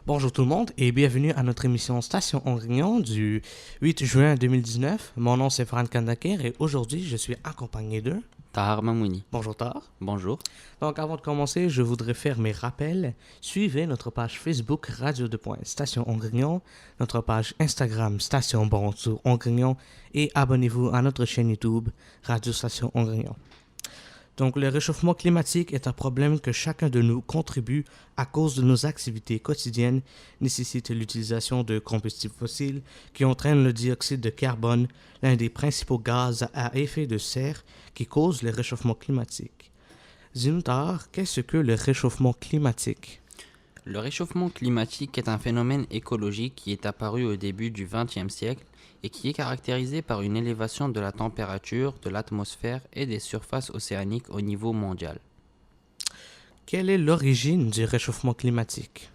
Bonjour tout le monde et bienvenue à notre émission Station Ongrignon du 8 juin 2019. Mon nom c'est Farhan Kandaker et aujourd'hui je suis accompagné de... Tahar Mamouni. Bonjour Tar. Bonjour. Donc avant de commencer, je voudrais faire mes rappels. Suivez notre page Facebook Radio 2. Station Ongrignon, notre page Instagram Station Bonjour Ongrignon et abonnez-vous à notre chaîne YouTube Radio Station Ongrignon. Donc, le réchauffement climatique est un problème que chacun de nous contribue à cause de nos activités quotidiennes, nécessite l'utilisation de combustibles fossiles qui entraînent le dioxyde de carbone, l'un des principaux gaz à effet de serre qui cause le réchauffement climatique. Zintar, qu'est-ce que le réchauffement climatique? Le réchauffement climatique est un phénomène écologique qui est apparu au début du XXe siècle et qui est caractérisé par une élévation de la température, de l'atmosphère et des surfaces océaniques au niveau mondial. Quelle est l'origine du réchauffement climatique?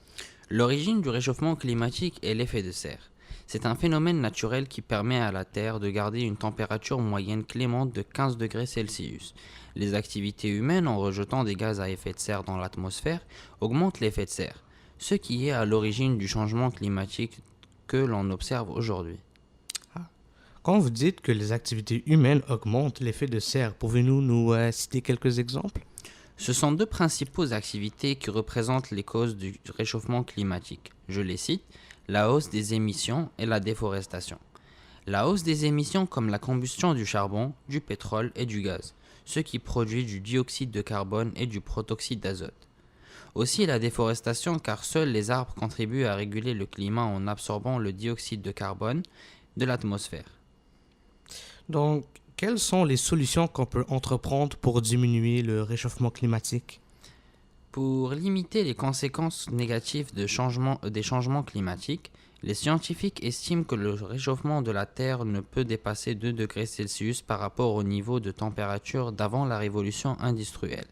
L'origine du réchauffement climatique est l'effet de serre. C'est un phénomène naturel qui permet à la Terre de garder une température moyenne clémente de 15 degrés Celsius. Les activités humaines, en rejetant des gaz à effet de serre dans l'atmosphère, augmentent l'effet de serre, ce qui est à l'origine du changement climatique que l'on observe aujourd'hui. Quand vous dites que les activités humaines augmentent l'effet de serre, pouvez-vous nous citer quelques exemples? Ce sont deux principaux activités qui représentent les causes du réchauffement climatique. Je les cite, la hausse des émissions et la déforestation. La hausse des émissions comme la combustion du charbon, du pétrole et du gaz, ce qui produit du dioxyde de carbone et du protoxyde d'azote. Aussi la déforestation car seuls les arbres contribuent à réguler le climat en absorbant le dioxyde de carbone de l'atmosphère. Donc, quelles sont les solutions qu'on peut entreprendre pour diminuer le réchauffement climatique? Pour limiter les conséquences négatives des changements climatiques, les scientifiques estiment que le réchauffement de la Terre ne peut dépasser 2 degrés Celsius par rapport au niveau de température d'avant la révolution industrielle.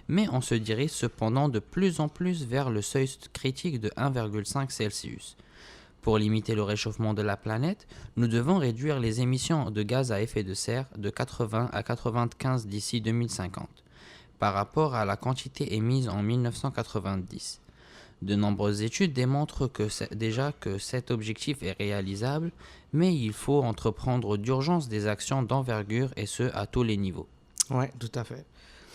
Mais on se dirige cependant de plus en plus vers le seuil critique de 1,5 Celsius. Pour limiter le réchauffement de la planète, nous devons réduire les émissions de gaz à effet de serre de 80 à 95 d'ici 2050, par rapport à la quantité émise en 1990. De nombreuses études démontrent déjà que cet objectif est réalisable, mais il faut entreprendre d'urgence des actions d'envergure et ce à tous les niveaux. Oui, tout à fait.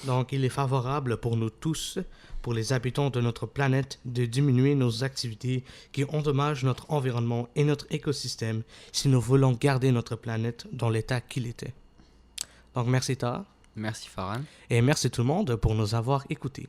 Donc, il est favorable pour nous tous, pour les habitants de notre planète, de diminuer nos activités qui endommagent notre environnement et notre écosystème si nous voulons garder notre planète dans l'état qu'il était. Donc, merci Tar. Merci Farhan. Et merci tout le monde pour nous avoir écoutés.